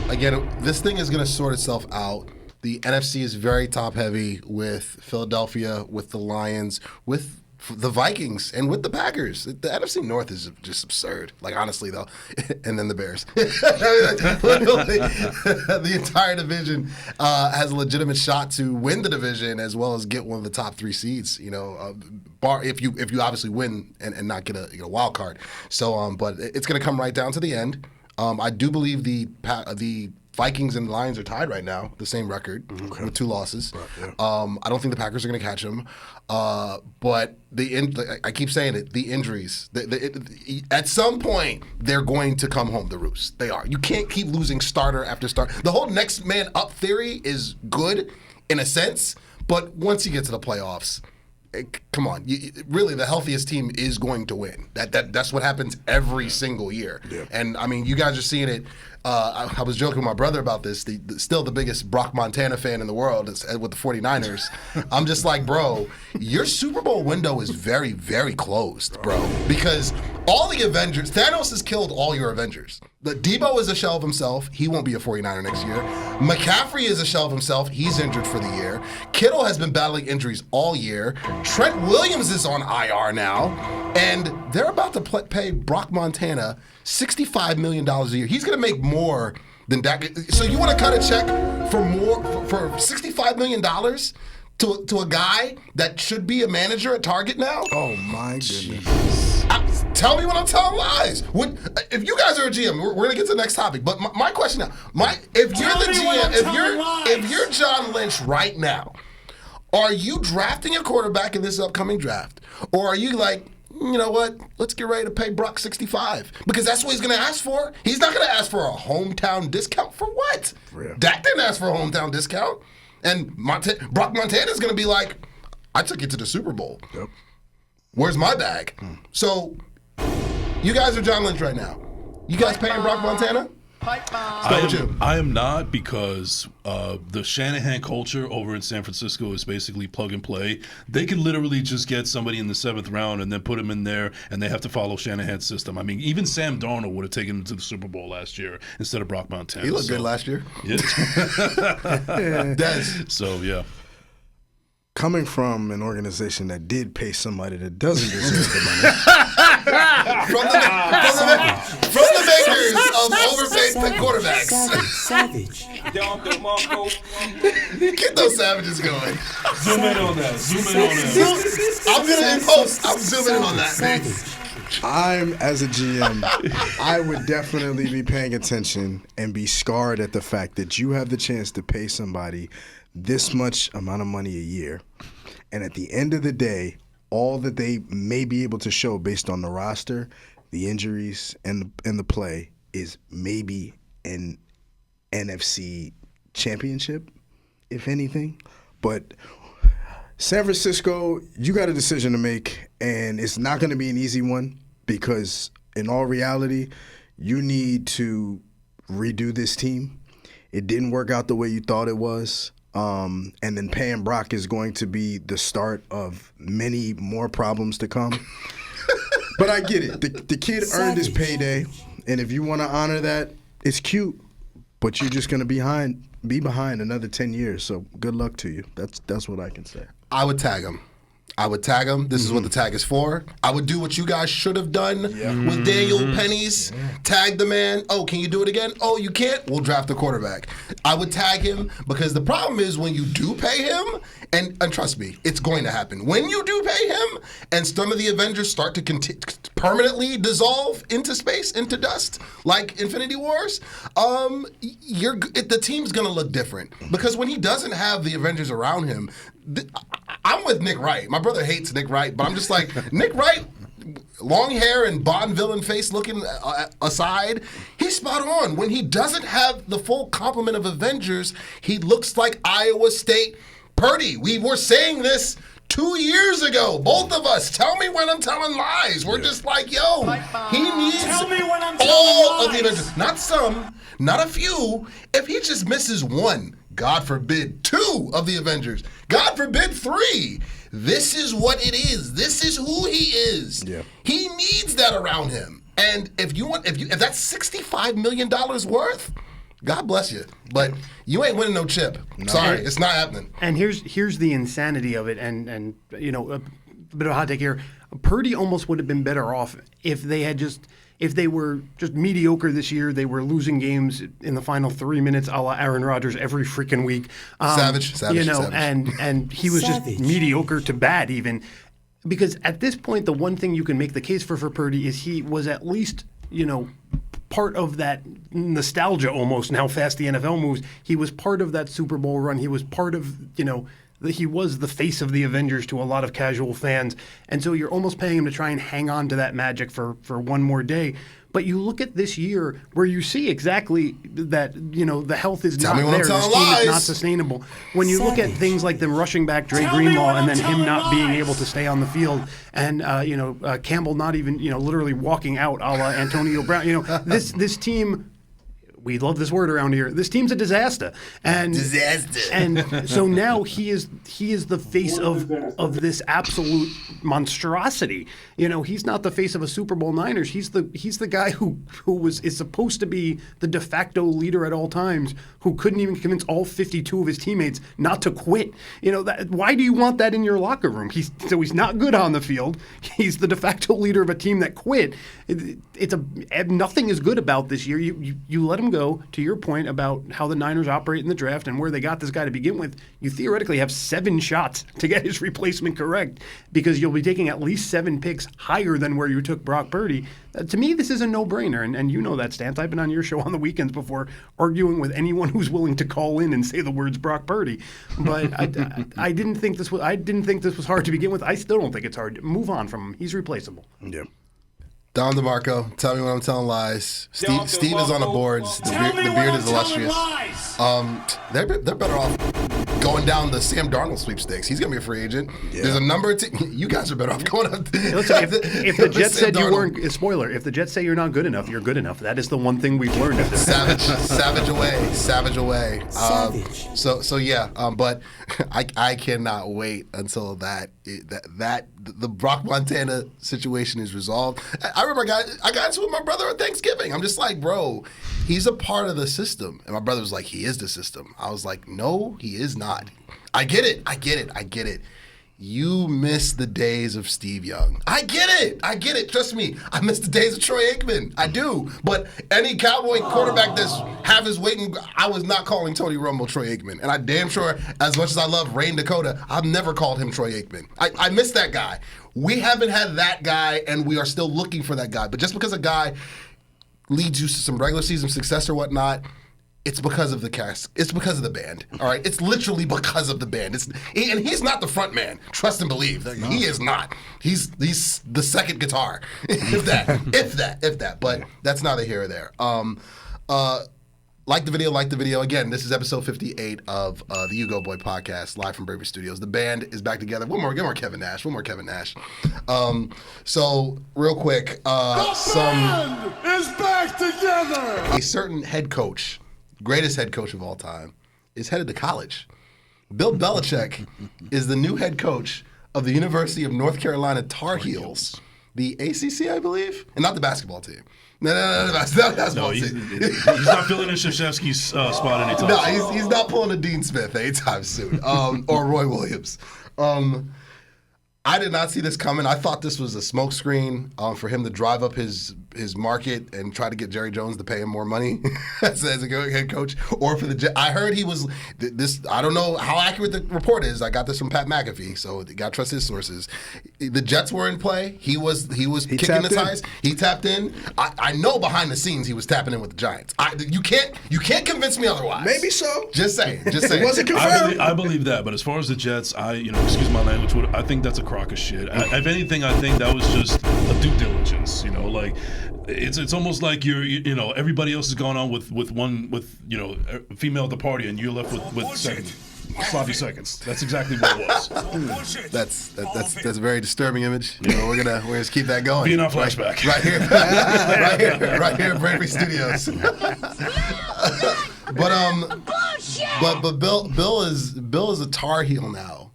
Again, this thing is going to sort itself out. The NFC is very top heavy with Philadelphia, with the Lions, with the Vikings, and with the Packers. The NFC North is just absurd. Like, honestly, though. And then the Bears. Literally, the entire division has a legitimate shot to win the division as well as get one of the top 3 seeds, if you obviously win and not get a wild card. So, but it's going to come right down to the end. I do believe the Vikings and Lions are tied right now, the same record with 2 losses. Right, yeah. I don't think the Packers are going to catch them. But I keep saying it, the injuries. At some point, they're going to come home to roost. They are. You can't keep losing starter after starter. The whole next man up theory is good in a sense, but once you get to the playoffs, come on. Really, the healthiest team is going to win. That's what happens every single year. Yeah. And, I mean, you guys are seeing it. I was joking with my brother about this. Still the biggest Brock Montana fan in the world with the 49ers. I'm just like, bro, your Super Bowl window is very, very closed, bro. Because all the Avengers, Thanos has killed all your Avengers. The Debo is a shell of himself. He won't be a 49er next year. McCaffrey is a shell of himself. He's injured for the year. Kittle has been battling injuries all year. Trent Williams is on IR now. And they're about to pay Brock Montana $65 million a year. He's going to make more than that. So you want to cut a check for $65 million to a guy that should be a manager at Target now? Oh, my goodness. Tell me when I'm telling lies. If you guys are a GM, we're going to get to the next topic. But my question now, if you're the GM, if you're John Lynch right now, are you drafting a quarterback in this upcoming draft? Or are you like, you know what? Let's get ready to pay Brock $65 because that's what he's going to ask for. He's not going to ask for a hometown discount for what? Real. Dak didn't ask for a hometown discount, and Brock Montana is going to be like, I took it to the Super Bowl. Yep. Where's my bag? So, you guys are John Lynch right now. You guys paying Brock Montana? I am not, because the Shanahan culture over in San Francisco is basically plug and play. They can literally just get somebody in the 7th round and then put him in there, and they have to follow Shanahan's system. I mean, even Sam Darnold would have taken him to the Super Bowl last year instead of Brock Montana. He looked good last year. Yeah. So, yeah. Coming from an organization that did pay somebody that doesn't deserve the money. from the makers of overpaid quarterbacks. Savage. Get those savages going. Zoom in on that. I'm going to in post. I'm zooming in on that, man. I'm, as a GM, I would definitely be paying attention and be scarred at the fact that you have the chance to pay somebody this much amount of money a year, and at the end of the day, all that they may be able to show based on the roster, the injuries, and the play is maybe an NFC championship, if anything. But San Francisco, you got a decision to make, and it's not going to be an easy one because, in all reality, you need to redo this team. It didn't work out the way you thought it was. And then paying Brock is going to be the start of many more problems to come. But I get it. The kid earned his payday, and if you want to honor that, it's cute. But you're just gonna be behind another 10 years. So good luck to you. That's what I can say. I would tag him. This is what the tag is for. I would do what you guys should have done with Daniel Pennies. Tag the man. Oh, can you do it again? Oh, you can't? We'll draft the quarterback. I would tag him because the problem is when you do pay him, and trust me, it's going to happen. When you do pay him and some of the Avengers start to permanently dissolve into space, into dust, like Infinity Wars, the team's going to look different. Because when he doesn't have the Avengers around him, I'm with Nick Wright. My brother hates Nick Wright, but I'm just like, Nick Wright, long hair and Bond villain face looking aside, he's spot on. When he doesn't have the full complement of Avengers, he looks like Iowa State Purdy. We were saying this 2 years ago, both of us. Tell me when I'm telling lies. We're just like, yo, he needs all of the Avengers. Not some, not a few. If he just misses one, God forbid, 2 of the Avengers, God forbid 3, this is what it is. This is who he is. Yeah. He needs that around him. And if that's $65 million worth, God bless you. But you ain't winning no chip. No. Sorry, it's not happening. And here's the insanity of it. And you know, a bit of a hot take here. Purdy almost would have been better off if they were just mediocre this year. They were losing games in the final 3 minutes, a la Aaron Rodgers every freaking week. Savage. You know, and he was just mediocre to bad even. Because at this point, the one thing you can make the case for Purdy is he was at least, you know, part of that nostalgia almost and how fast the NFL moves. He was part of that Super Bowl run. He was part of, you know, he was the face of the Avengers to a lot of casual fans. And so you're almost paying him to try and hang on to that magic for one more day. But you look at this year where you see exactly that, you know, the health is not there. This team is not sustainable. When you look at things like them rushing back Dre Greenlaw and then him not being able to stay on the field and, Campbell not even, you know, literally walking out a la Antonio Brown. You know, this team... We love this word around here. This team's a disaster. And so now he is the face of this absolute monstrosity. You know, he's not the face of a Super Bowl Niners. He's the guy who is supposed to be the de facto leader at all times, who couldn't even convince all 52 of his teammates not to quit. You know, why do you want that in your locker room? He's not good on the field. He's the de facto leader of a team that quit. Nothing is good about this year. You let him go. To your point about how the Niners operate in the draft and where they got this guy to begin with, you theoretically have 7 shots to get his replacement correct because you'll be taking at least 7 picks higher than where you took Brock Purdy. To me, this is a no-brainer, and you know that, Stance. I've been on your show on the weekends before arguing with anyone who's willing to call in and say the words Brock Purdy. But I didn't think this was hard to begin with. I still don't think it's hard. Move on from him. He's replaceable. Yeah. Don DeMarco, tell me when I'm telling lies. Steve is on the boards. The beard is illustrious. They're better off going down the Sam Darnold sweepstakes. He's gonna be a free agent. Yeah. There's a number of you guys are better off going up. Listen, if the Jets said you weren't, spoiler. If the Jets say you're not good enough, you're good enough. That is the one thing we've learned. Savage away. Savage. So yeah. But I cannot wait until the Brock Montana situation is resolved. I remember I got into it with my brother at Thanksgiving. I'm just like, bro, he's a part of the system. And my brother was like, he is the system. I was like, no, he is not. I get it. You miss the days of Steve Young. I get it. Trust me. I miss the days of Troy Aikman. I do. But any Cowboy quarterback that's have his weight, I was not calling Tony Romo Troy Aikman. And I damn sure, as much as I love Rain Dakota, I've never called him Troy Aikman. I miss that guy. We haven't had that guy, and we are still looking for that guy. But just because a guy leads you to some regular season success or whatnot, it's because of the cast. It's because of the band. All right, it's literally because of the band. And he's not the front man. Trust and believe. No. He is not. He's the second guitar, if that. But that's neither here or there. Like the video. Again, this is episode 58 of the U-Goboy podcast, live from Bravery Studios. The band is back together. One more Kevin Nash. So real quick, band is back together. A certain head coach, greatest head coach of all time, is headed to college. Bill Belichick is the new head coach of the University of North Carolina Tar Heels. the ACC, I believe, and not the basketball team. No, that's not the basketball he's team. not filling in Krzyzewski's spot anytime No, soon. he's not pulling a Dean Smith anytime soon, or Roy Williams. I did not see this coming. I thought this was a smokescreen for him to drive up his market and try to get Jerry Jones to pay him more money as a head coach, or for the Jets. I heard he was this. I don't know how accurate the report is. I got this from Pat McAfee, so you got to trust his sources. The Jets were in play. He was kicking the ties. He tapped in. I know behind the scenes he was tapping in with the Giants. You can't convince me otherwise. Maybe so. Just saying. It wasn't confirmed. I believe that, but as far as the Jets, excuse my language, I think that's a crock of shit. If anything, I think that was just a due diligence. Like it's almost like everybody else is going on with a female at the party, and you're left with sloppy seconds. That's exactly what it was. That's a very disturbing image. We're gonna just keep that going. Be in our flashback right here in Bravery Studios. But Bill is a Tar Heel now.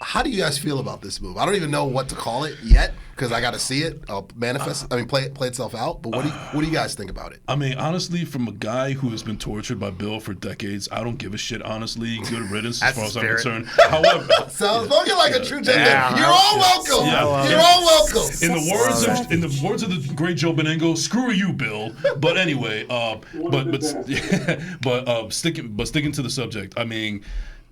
How do you guys feel about this move? I don't even know what to call it yet because I got to see it manifest. Play itself out. But what do you guys think about it? I mean, honestly, from a guy who has been tortured by Bill for decades, I don't give a shit. Honestly, good riddance as far as I'm concerned. However, sounds spoken like a true gentleman. You're all welcome. You're all welcome. In the words of the great Joe Benigno, screw you, Bill. But anyway, sticking to the subject. I mean.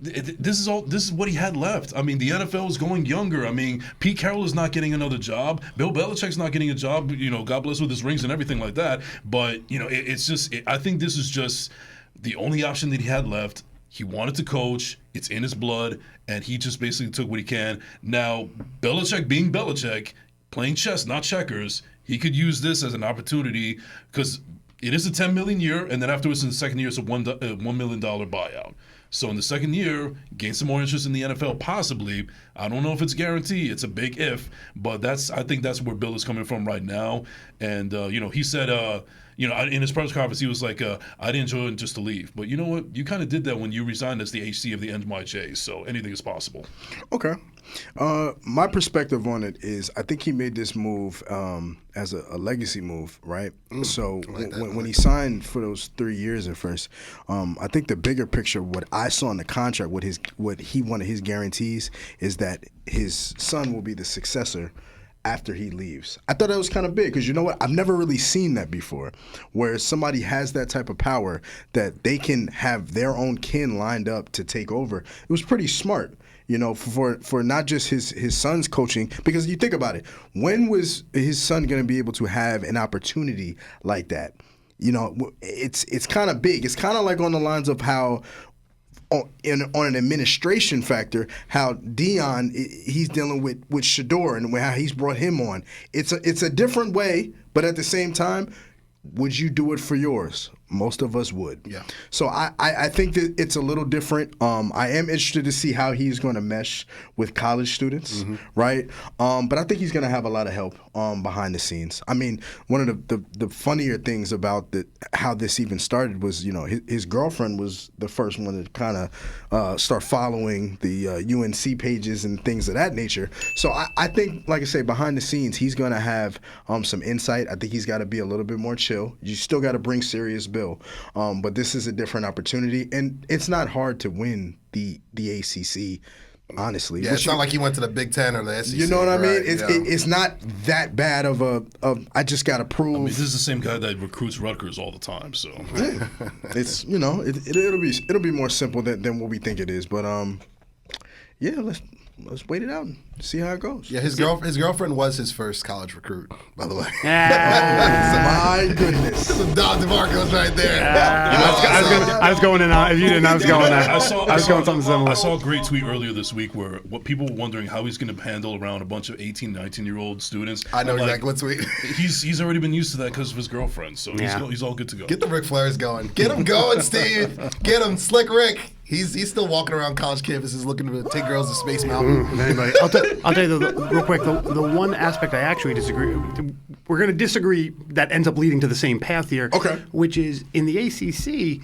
This is what he had left. I mean, the NFL is going younger. I mean, Pete Carroll is not getting another job. Bill Belichick's not getting a job. God bless with his rings and everything like that. But I think this is just the only option that he had left. He wanted to coach. It's in his blood, and he just basically took what he can. Now, Belichick being Belichick, playing chess, not checkers, he could use this as an opportunity because it is a $10 million year, and then afterwards in the second year, it's a $1 million buyout. So in the second year, gain some more interest in the NFL, possibly. I don't know if it's guaranteed. It's a big if, but I think that's where Bill is coming from right now. And he said, in his press conference, he was like, "I didn't join just to leave." But you know what? You kind of did that when you resigned as the HC of the NYJ. So anything is possible. Okay. My perspective on it is I think he made this move as a legacy move, right? So when he signed for those 3 years at first, I think the bigger picture, what I saw in the contract, what he wanted his guarantees is that his son will be the successor after he leaves. I thought that was kind of big because you know what? I've never really seen that before where somebody has that type of power that they can have their own kin lined up to take over. It was pretty smart. For not just his son's coaching, because you think about it, when was his son going to be able to have an opportunity like that? It's kind of big. It's kind of like on the lines of how on an administration factor, how Dion he's dealing with Shador and how he's brought him on. It's a different way, but at the same time, would you do it for yours? Most of us would. Yeah. So I think that it's a little different. I am interested to see how he's going to mesh with college students, right? But I think he's going to have a lot of help behind the scenes. I mean, one of the funnier things about how this even started was, his girlfriend was the first one to kind of start following the UNC pages and things of that nature. So I think, like I say, behind the scenes, he's going to have some insight. I think he's got to be a little bit more chill. You still got to bring serious Bill. But this is a different opportunity, and it's not hard to win the ACC, honestly. Yeah, it's not like he went to the Big Ten or the SEC. You know what I mean? Right, It's not that bad of I just got to prove. I mean, this is the same guy that recruits Rutgers all the time, so. Yeah. It's, it'll be more simple than what we think it is. But, yeah, let's wait it out and see how it goes. Yeah, his girlfriend was his first college recruit, by the way. My goodness. Some Don DeMarco's right there. I was going in. If you didn't, I was going there. I was going something similar. I saw a great tweet earlier this week where what people were wondering how he's going to handle around a bunch of 18, 19-year-old students. I know exactly what tweet. He's already been used to that because of his girlfriend, so he's all good to go. Get the Ric Flairs going. Get him going, Steve. Get him, Slick Rick. He's still walking around college campuses looking to take girls to Space Mountain. Anybody. I'll tell you real quick, the one aspect I actually disagree. We're going to disagree that ends up leading to the same path here. Okay. Which is in the ACC.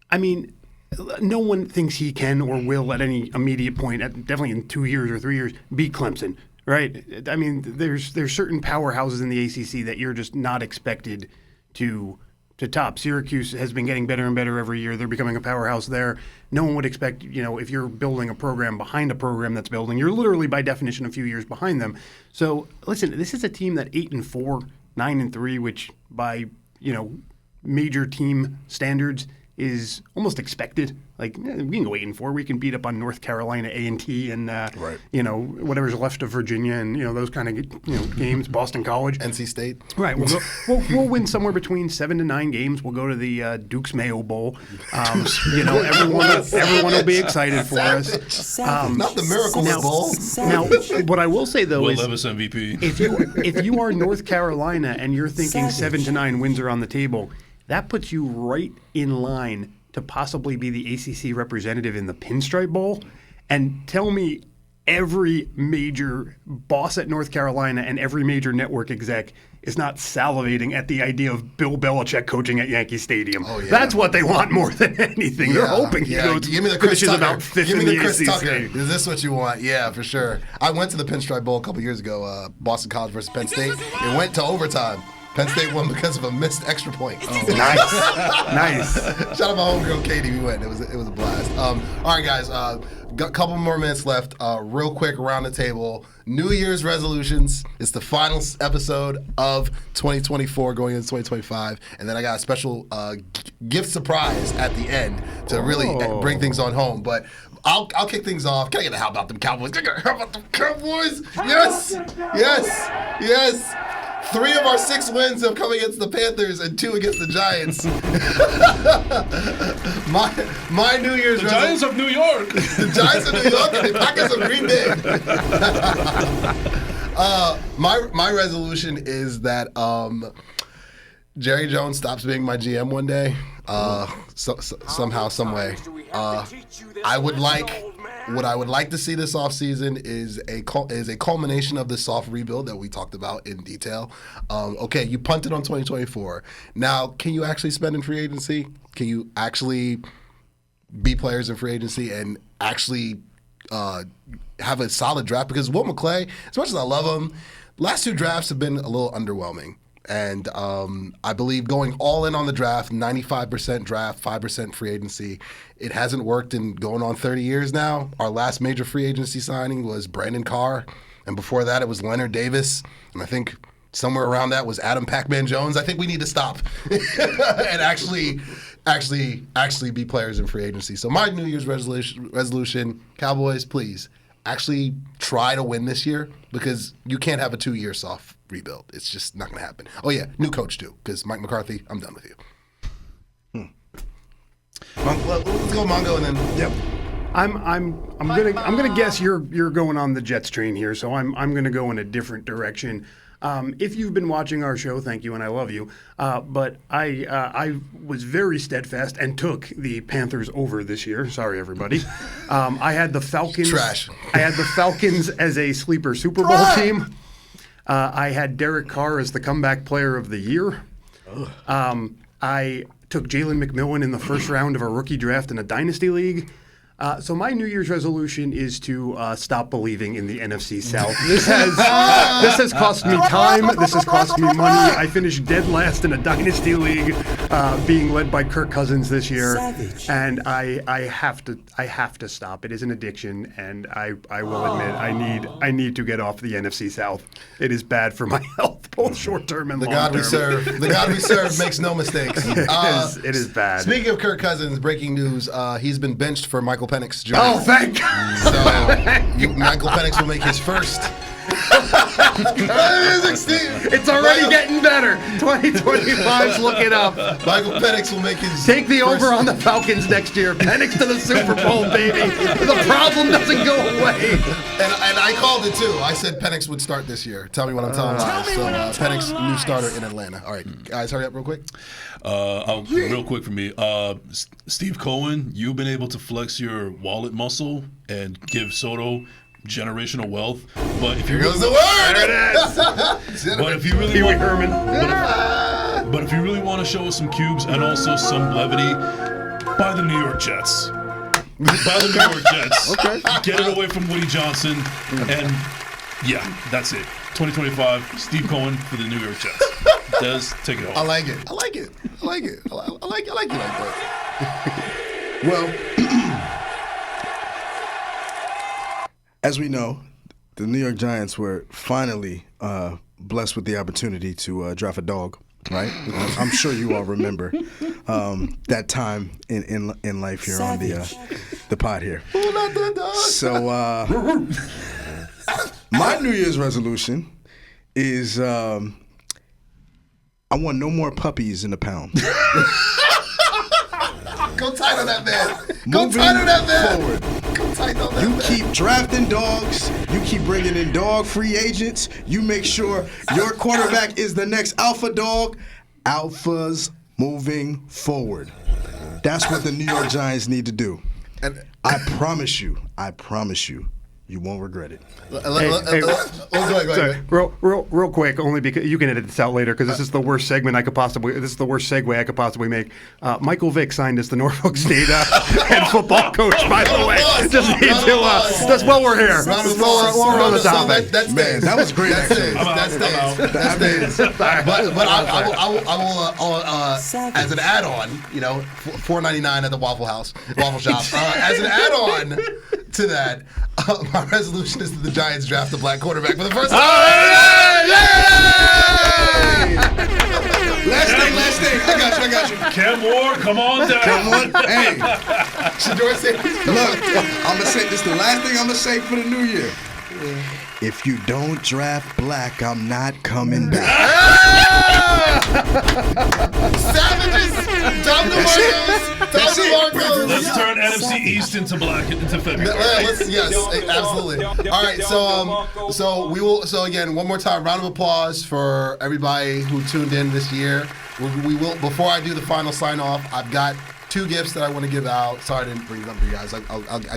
I mean, no one thinks he can or will at any immediate point, definitely in 2 years or 3 years, beat Clemson. Right. I mean, there's certain powerhouses in the ACC that you're just not expected to top. Syracuse has been getting better and better every year. They're becoming a powerhouse there. No one would expect, if you're building a program behind a program that's building, you're literally by definition a few years behind them. So listen, this is a team that 8-4, 9-3, which by major team standards is almost expected. Like we can go 8-4. We can beat up on North Carolina A&T and whatever's left of Virginia and those kind of games. Boston College, NC State. Right. We'll win somewhere between 7 to 9 games. We'll go to the Duke's Mayo Bowl. Everyone will be excited for us. Not the Miracle Bowl. Now, what I will say though Will is, Levis MVP. if you are North Carolina and you're thinking 7 to 9 wins are on the table, that puts you right in line to possibly be the ACC representative in the Pinstripe Bowl. And tell me every major boss at North Carolina and every major network exec is not salivating at the idea of Bill Belichick coaching at Yankee Stadium. Oh, yeah. That's what they want more than anything. Yeah, They're hoping he Give me the Chris Tucker. about fifth Give me in the the Chris ACC. Tucker. Is this what you want? Yeah, for sure. I went to the Pinstripe Bowl a couple years ago, Boston College versus Penn State. It went to overtime. Penn State won because of a missed extra point. Oh, nice. Shout out my homegirl Katie. We went. It was a blast. All right, guys. Got a couple more minutes left. Real quick, around the table. New Year's resolutions. It's the final episode of 2024, going into 2025, and then I got a special gift surprise at the end to really bring things on home. But I'll kick things off. Can I get a how about them Cowboys? How about them Cowboys? Yes. 3 of our 6 wins have come against the Panthers and 2 against the Giants. my New Year's The Giants of New York. The Giants of New York and the Packers of Green Bay. My resolution is that Jerry Jones stops being my GM one day. Somehow, some way. What I would like to see this offseason is a culmination of the soft rebuild that we talked about in detail. Okay, you punted on 2024. Now, can you actually spend in free agency? Can you actually be players in free agency and actually have a solid draft? Because Will McClay, as much as I love him, last 2 drafts have been a little underwhelming. And I believe going all in on the draft, 95% draft, 5% free agency, it hasn't worked in going on 30 years now. Our last major free agency signing was Brandon Carr, and before that it was Leonard Davis, and I think somewhere around that was Adam Pac-Man Jones. I think we need to stop and actually be players in free agency. So my New Year's resolution, Cowboys, please actually try to win this year, because you can't have a 2-year soft rebuild. It's just not going to happen. Oh yeah, new coach too, because Mike McCarthy, I'm done with you. Let's go Mongo and then. Yep. I'm gonna guess you're going on the Jets train here, so I'm gonna go in a different direction. If you've been watching our show, thank you, and I love you. But I was very steadfast and took the Panthers over this year. Sorry, everybody. I had the Falcons. Trash. I had the Falcons as a sleeper Super Bowl team. I had Derek Carr as the comeback player of the year. I took Jalen McMillan in the first round of a rookie draft in a dynasty league. So my New Year's resolution is to stop believing in the NFC South. This has cost me time. This has cost me money. I finished dead last in a dynasty league, being led by Kirk Cousins this year, and I have to stop. It is an addiction, and I will admit I need to get off the NFC South. It is bad for my health, both short term and long term. The God we serve makes no mistakes. It is bad. Speaking of Kirk Cousins, breaking news: he's been benched for Michael Penix Jr. Oh, thank God. So Michael Penix will make his first. It's already getting better. 2025's looking up. Michael Penix will make his. Take the over on the Falcons next year. Penix to the Super Bowl, baby. The problem doesn't go away. And I called it too. I said Penix would start this year. Tell me what I'm telling lies. So Penix, new starter in Atlanta. All right, guys, hurry up real quick. Real quick for me. Steve Cohen, you've been able to flex your wallet muscle and give Soto generational wealth, but if you Here goes the word. There it is. But if you really want, but if you really want to show us some cubes and also some levity, buy the New York Jets. Buy the New York Jets. Okay. Get it away from Woody Johnson and Yeah, that's it. 2025, Steve Cohen for the New York Jets. Des, take it home. I like it. I like it. I like it. I like you like that. Well, as we know, the New York Giants were finally blessed with the opportunity to draft a dog, right? I'm sure you all remember that time in life here on the pod here. So my New Year's resolution is I want no more puppies in the pound. Go tight on that man. Go tight on that man. Forward. Go tight on that man. You keep drafting dogs. You keep bringing in dog free agents. You make sure your quarterback is the next alpha dog. Alphas moving forward. That's what the New York Giants need to do. I promise you, you won't regret it. Go ahead. Real quick, only because you can edit this out later because this is the worst segment I could possibly. This is the worst segue I could possibly make. Michael Vick signed as the Norfolk State head football coach. By the way, just need to. Just while we're here, while we're on the topic. Man, that was great. That's But I will as an add-on, $4.99 at the Waffle Shop. As an add-on to that, my resolution is that the Giants draft a black quarterback for the first time. Last thing. I got you. Cam Ward, come on down. Come on. Hey. Shador Sanders. Look, I'm going to say this is the last thing I'm going to say for the new year. If you don't draft black, I'm not coming back. Savages! Tom DeMarcos! Let's turn NFC East into black into February. Yes, absolutely. All right, so we will. So again, one more time, round of applause for everybody who tuned in this year. We will. Before I do the final sign off, I've got 2 gifts that I want to give out. Sorry I didn't bring it up for you guys. I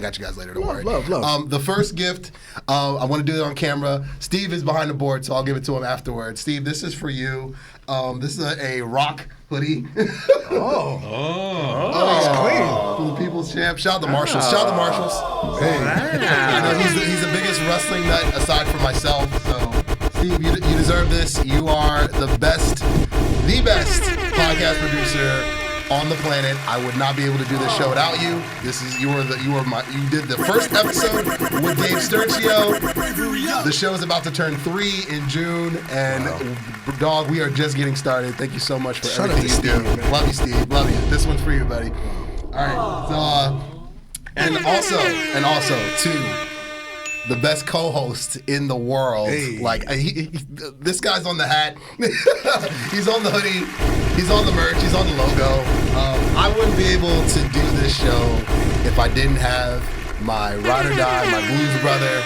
got you guys later. Don't worry. Love. The first gift, I want to do it on camera. Steve is behind the board, so I'll give it to him afterwards. Steve, this is for you. This is a rock hoodie. It's clean. For the People's Champ. Shout out to Marshalls. Hey. I know he's the biggest wrestling nut aside from myself. So, Steve, you deserve this. You are the best podcast producer on the planet. I would not be able to do this show without you. You did the first episode with Dave Sturcio. The show is about to turn 3 in June, and dog, we are just getting started. Thank you so much for everything you do. Love you, Steve. Love you. This one's for you, buddy. All right. So, and also to the best co-host in the world. Hey. This guy's on the hat. He's on the hoodie. He's on the merch. He's on the logo. I wouldn't be able to do this show if I didn't have my ride or die, my blues brother,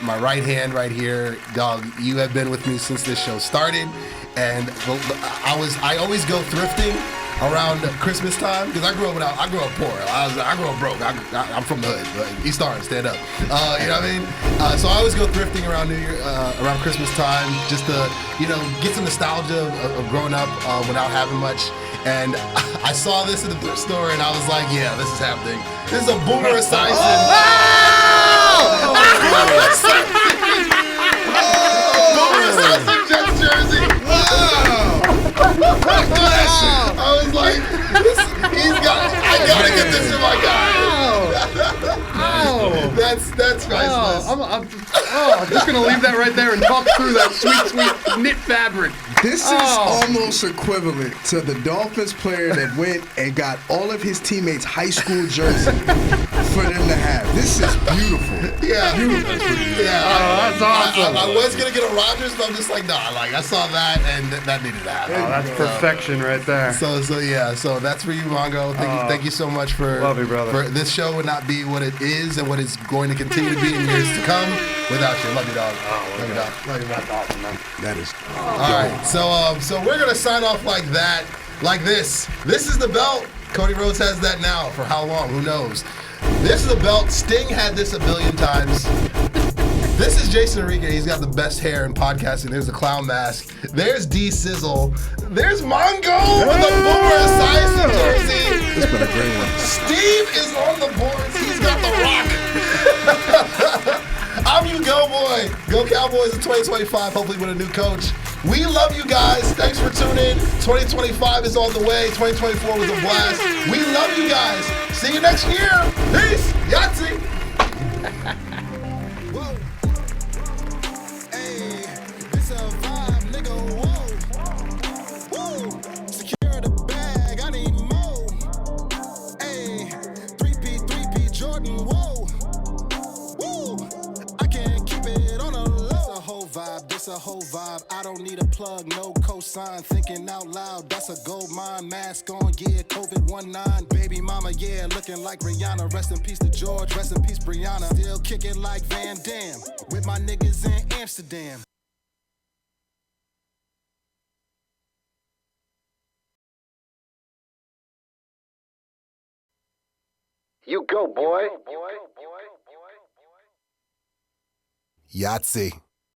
my right hand right here. Dog, you have been with me since this show started, and I always go thrifting around Christmas time because I grew up poor. I grew up broke. I'm from the hood. East Orange, stand up. You know what I mean? So I always go thrifting around around Christmas time just to get some nostalgia of growing up without having much. And I saw this in the thrift store and I was like, yeah, this is happening. This is a Boomer Esiason. Boomer Esiason Jets jersey. I was like, I gotta get this to my guy. That's priceless. I'm just gonna leave that right there and talk through that sweet knit fabric. This is almost equivalent to the Dolphins player that went and got all of his teammates' high school jersey for them to have. This is beautiful. Yeah. Beautiful. Yeah. That's awesome. I was gonna get a Rodgers, but I'm just like, nah. I saw that and that needed to happen. That's perfection right there. So that's for you, Mongo. Thank you so much for love you, brother. For this show would not be what it is and what it's going to continue to be in years to come without you. Love you, dog. Love you, dog. Love you, dog. That's awesome, man. That is. All right. So we're gonna sign off like that, like this. This is the belt. Cody Rhodes has that now. For how long? Who knows? This is the belt. Sting had this a billion times. This is Jason Enrique. He's got the best hair in podcasting. There's the clown mask. There's D Sizzle. There's Mongo with the Boomer Esiason jersey. It's been a great one. Steve is on the boards. He's got the rock. I'm U-Goboy. Go Cowboys in 2025, hopefully with a new coach. We love you guys. Thanks for tuning in. 2025 is on the way. 2024 was a blast. We love you guys. See you next year. Peace. Yahtzee. Whoa. Hey, this a vibe, nigga. Whoa. Woo. Secure the bag. I need more. Hey, 3P Jordan. Whoa. Woo. I can't keep it on a low. This a whole vibe. I don't need a plug, no cosign. Thinking out loud, that's a gold mine. Mask on, yeah, COVID-19. Baby mama, yeah, looking like Rihanna. Rest in peace to George, rest in peace Brianna. Still kicking like Van Damme with my niggas in Amsterdam. You go, boy. Yahtzee.